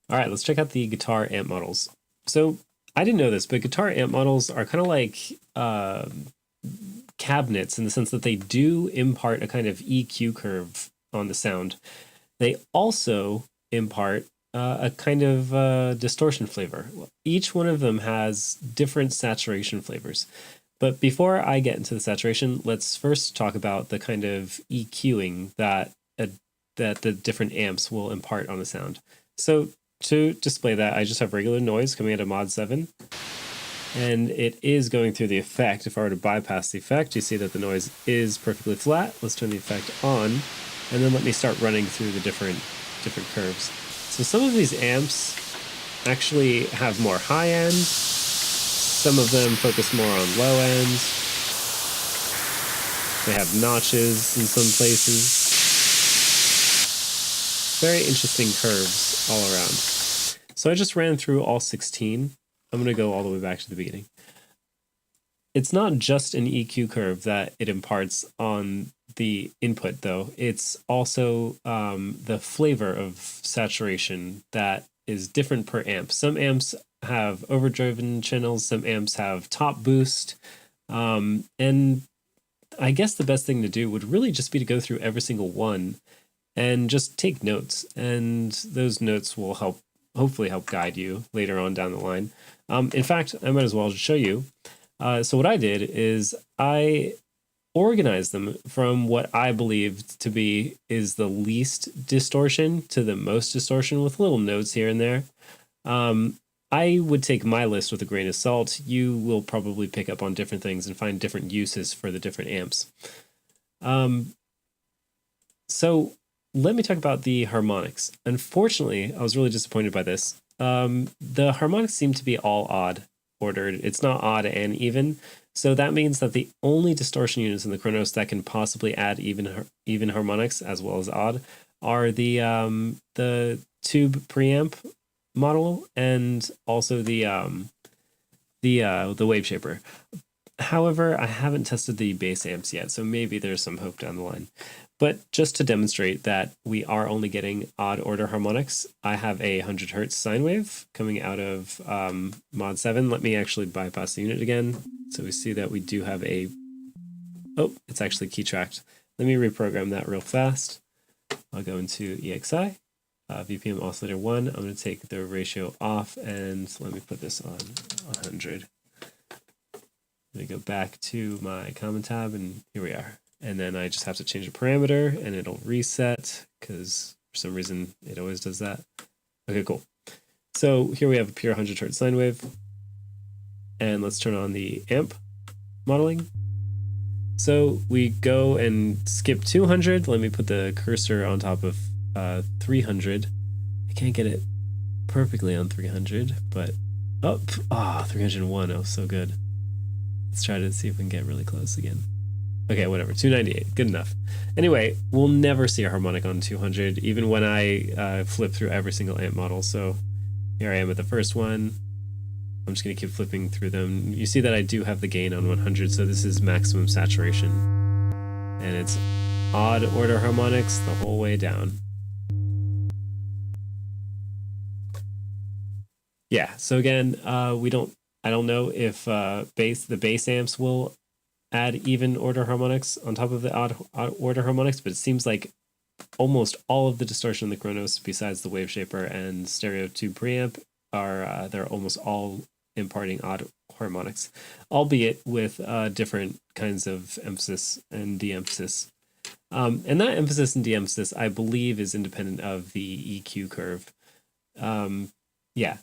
All right, let's check out the guitar amp models. So I didn't know this, but guitar amp models are kind of like cabinets in the sense that they do impart a kind of EQ curve on the sound. They also impart a kind of distortion flavor. Each one of them has different saturation flavors. But before I get into the saturation, let's first talk about the kind of EQing that the different amps will impart on the sound. So to display that, I just have regular noise coming out of Mod 7, and it is going through the effect. If I were to bypass the effect, you see that the noise is perfectly flat. Let's turn the effect on, and then let me start running through the different curves. So some of these amps actually have more high end, some of them focus more on low end. They have notches in some places. Very interesting curves all around. So I just ran through all 16. I'm going to go all the way back to the beginning. It's not just an EQ curve that it imparts on the input, though. It's also the flavor of saturation that is different per amp. Some amps have overdriven channels, some amps have top boost, and I guess the best thing to do would really just be to go through every single one and just take notes, and those notes will hopefully help guide you later on down the line. In fact, I might as well just show you. So what I did is I organized them from what I believed to be is the least distortion to the most distortion, with little notes here and there. I would take my list with a grain of salt. You will probably pick up on different things and find different uses for the different amps. So let me talk about the harmonics. Unfortunately, I was really disappointed by this. The harmonics seem to be all odd ordered. It's not odd and even. So that means that the only distortion units in the Kronos that can possibly add even harmonics as well as odd are the tube preamp model and also the wave shaper. However, I haven't tested the bass amps yet, so maybe there's some hope down the line. But just to demonstrate that we are only getting odd order harmonics, I have a 100 hertz sine wave coming out of Mod 7. Let me actually bypass the unit again. So we see that we do have a... Oh, it's actually key tracked. Let me reprogram that real fast. I'll go into EXI, VPM oscillator 1. I'm going to take the ratio off, and let me put this on 100. Let me go back to my comment tab, and here we are. And then I just have to change a parameter and it'll reset because for some reason it always does that. Okay, cool. So here we have a pure 100 hertz sine wave. And let's turn on the amp modeling. So we go and skip 200. Let me put the cursor on top of 300. I can't get it perfectly on 300, but 301. Oh, so good. Let's try to see if we can get really close again. Okay, whatever, 298, good enough. Anyway, we'll never see a harmonic on 200, even when I flip through every single amp model. So here I am at the first one. I'm just gonna keep flipping through them. You see that I do have the gain on 100, so this is maximum saturation. And it's odd order harmonics the whole way down. Yeah, so again, I don't know if the bass amps will add even order harmonics on top of the odd order harmonics, but it seems like almost all of the distortion in the Kronos, besides the wave shaper and stereo tube preamp, are they're almost all imparting odd harmonics, albeit with different kinds of emphasis and de-emphasis. And that emphasis and de-emphasis, I believe, is independent of the EQ curve. Yeah,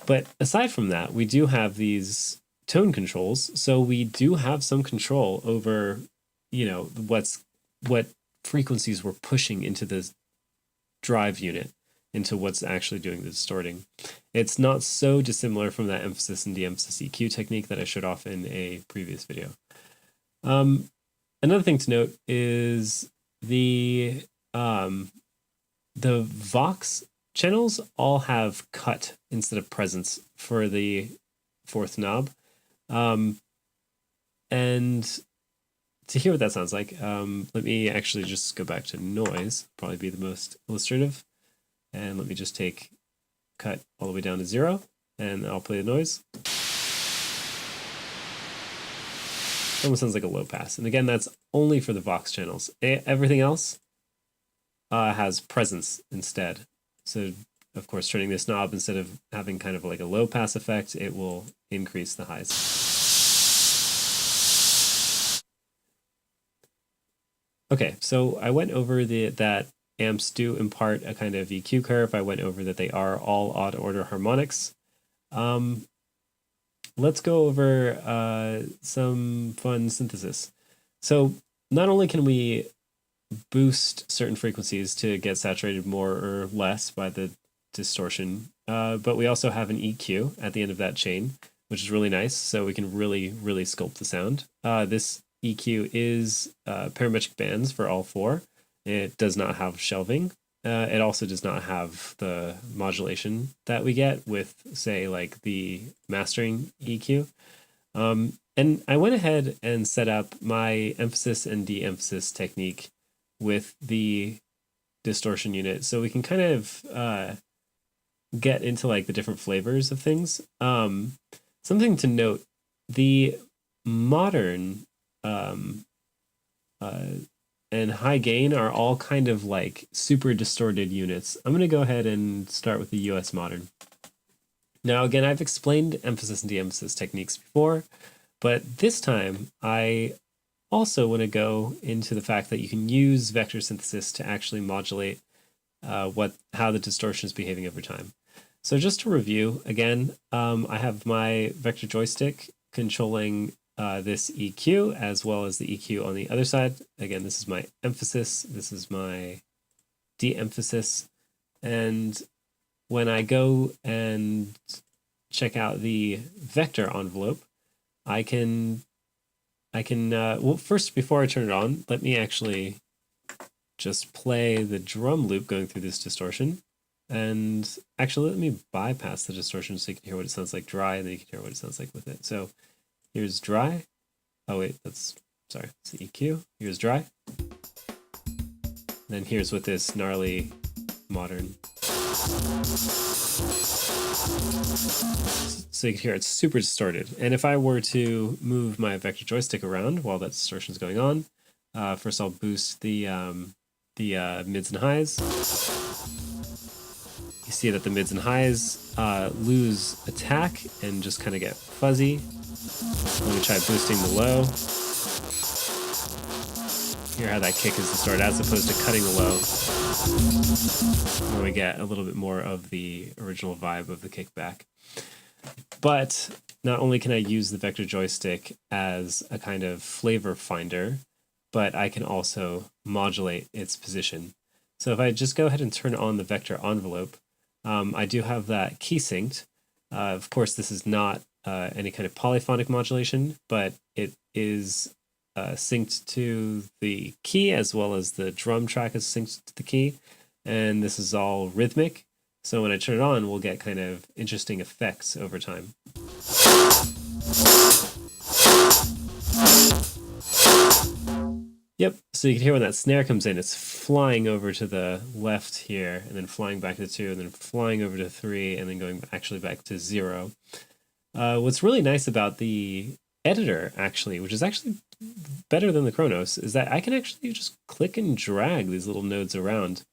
but aside from that, we do have these tone controls, so we do have some control over, what frequencies we're pushing into the drive unit, into what's actually doing the distorting. It's not so dissimilar from that emphasis and de-emphasis EQ technique that I showed off in a previous video. Another thing to note is the Vox channels all have cut instead of presence for the fourth knob. And to hear what that sounds like, let me actually just go back to noise, probably be the most illustrative. And let me just take cut all the way down to 0, and I'll play the noise. Almost sounds like a low pass. And again, that's only for the Vox channels. Everything else has presence instead. So, of course, turning this knob, instead of having kind of like a low pass effect, it will increase the highs. Okay, so I went over that amps do impart a kind of EQ curve. I went over that they are all odd order harmonics. Let's go over some fun synthesis. So not only can we boost certain frequencies to get saturated more or less by the distortion, but we also have an EQ at the end of that chain, which is really nice. So we can really sculpt the sound. This EQ is parametric bands for all four. It does not have shelving. It also does not have the modulation that we get with, say, like the mastering EQ. And I went ahead and set up my emphasis and de-emphasis technique with the distortion unit, so we can kind of get into like the different flavors of things. Something to note: the modern and high gain are all kind of like super distorted units. I'm going to go ahead and start with the US Modern. Now, again, I've explained emphasis and de-emphasis techniques before, but this time I also want to go into the fact that you can use vector synthesis to actually modulate how the distortion is behaving over time. So just to review, again, I have my vector joystick controlling this EQ as well as the EQ on the other side. Again, this is my emphasis, this is my de-emphasis, and when I go and check out the vector envelope, I can well, first, before I turn it on, let me actually just play the drum loop going through this distortion. And actually, let me bypass the distortion so you can hear what it sounds like dry, and then you can hear what it sounds like with it. So here's dry. Oh wait, it's the EQ. Here's dry. Then here's with this gnarly modern. So you can hear it's super distorted. And if I were to move my vector joystick around while that distortion is going on, first I'll boost the mids and highs. You see that the mids and highs lose attack and just kind of get fuzzy. Let me try boosting the low. Hear how that kick is distorted as opposed to cutting the low, where we get a little bit more of the original vibe of the kickback. But not only can I use the vector joystick as a kind of flavor finder, but I can also modulate its position. So if I just go ahead and turn on the vector envelope, I do have that key synced. Of course, this is not any kind of polyphonic modulation, but it is synced to the key, as well as the drum track is synced to the key, and this is all rhythmic. So when I turn it on, we'll get kind of interesting effects over time. Yep, so you can hear when that snare comes in, it's flying over to the left here, and then flying back to 2, and then flying over to 3, and then going actually back to 0. What's really nice about the editor, actually, which is actually better than the Kronos, is that I can actually just click and drag these little nodes around.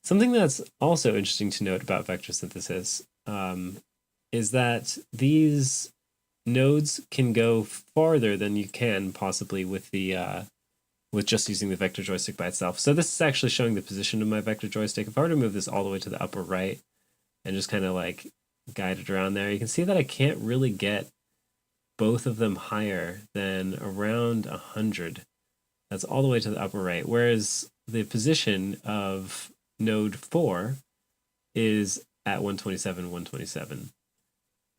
Something that's also interesting to note about vector synthesis is that these nodes can go farther than you can possibly with the with just using the vector joystick by itself. So this is actually showing the position of my vector joystick. If I were to move this all the way to the upper right and just kind of like guide it around there, you can see that I can't really get both of them higher than around 100. That's all the way to the upper right. Whereas the position of node 4 is at 127, 127.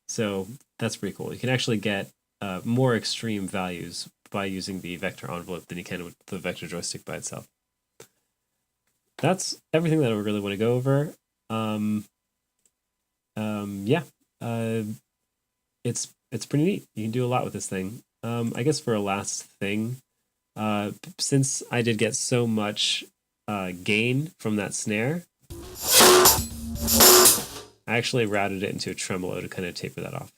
So that's pretty cool. You can actually get more extreme values by using the vector envelope than you can with the vector joystick by itself. That's everything that I really want to go over. It's pretty neat. You can do a lot with this thing. I guess for a last thing, since I did get so much gain from that snare, I I actually routed it into a tremolo to kind of taper that off.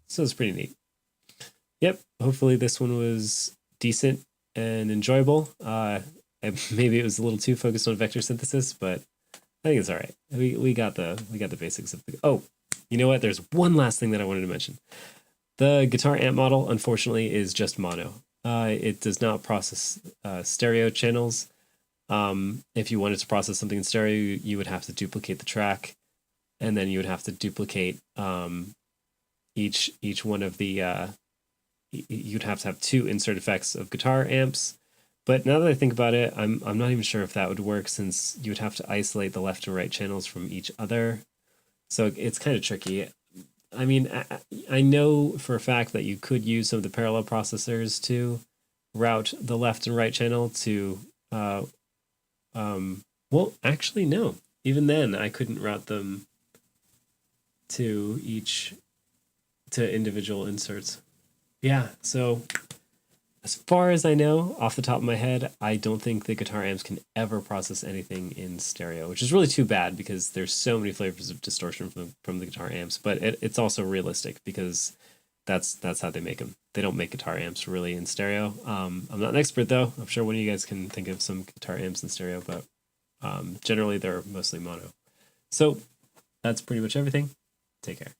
So it's pretty neat. Yep, hopefully this one was decent and enjoyable. Maybe it was a little too focused on vector synthesis, but I think it's all right. We got the basics of the. Oh, you know what? There's one last thing that I wanted to mention. The guitar amp model, unfortunately, is just mono. It does not process stereo channels. If you wanted to process something in stereo, you would have to duplicate the track, and then you would have to duplicate each one of the. You'd have to have 2 insert effects of guitar amps. But now that I think about it, I'm not even sure if that would work, since you would have to isolate the left and right channels from each other. So it's kind of tricky. I mean, I know for a fact that you could use some of the parallel processors to route the left and right channel to, well, actually, no. Even then, I couldn't route them to individual inserts. Yeah, so as far as I know, off the top of my head, I don't think the guitar amps can ever process anything in stereo, which is really too bad because there's so many flavors of distortion from the guitar amps. But it's also realistic because that's how they make them. They don't make guitar amps really in stereo. I'm not an expert though. I'm sure one of you guys can think of some guitar amps in stereo, but generally they're mostly mono. So that's pretty much everything. Take care.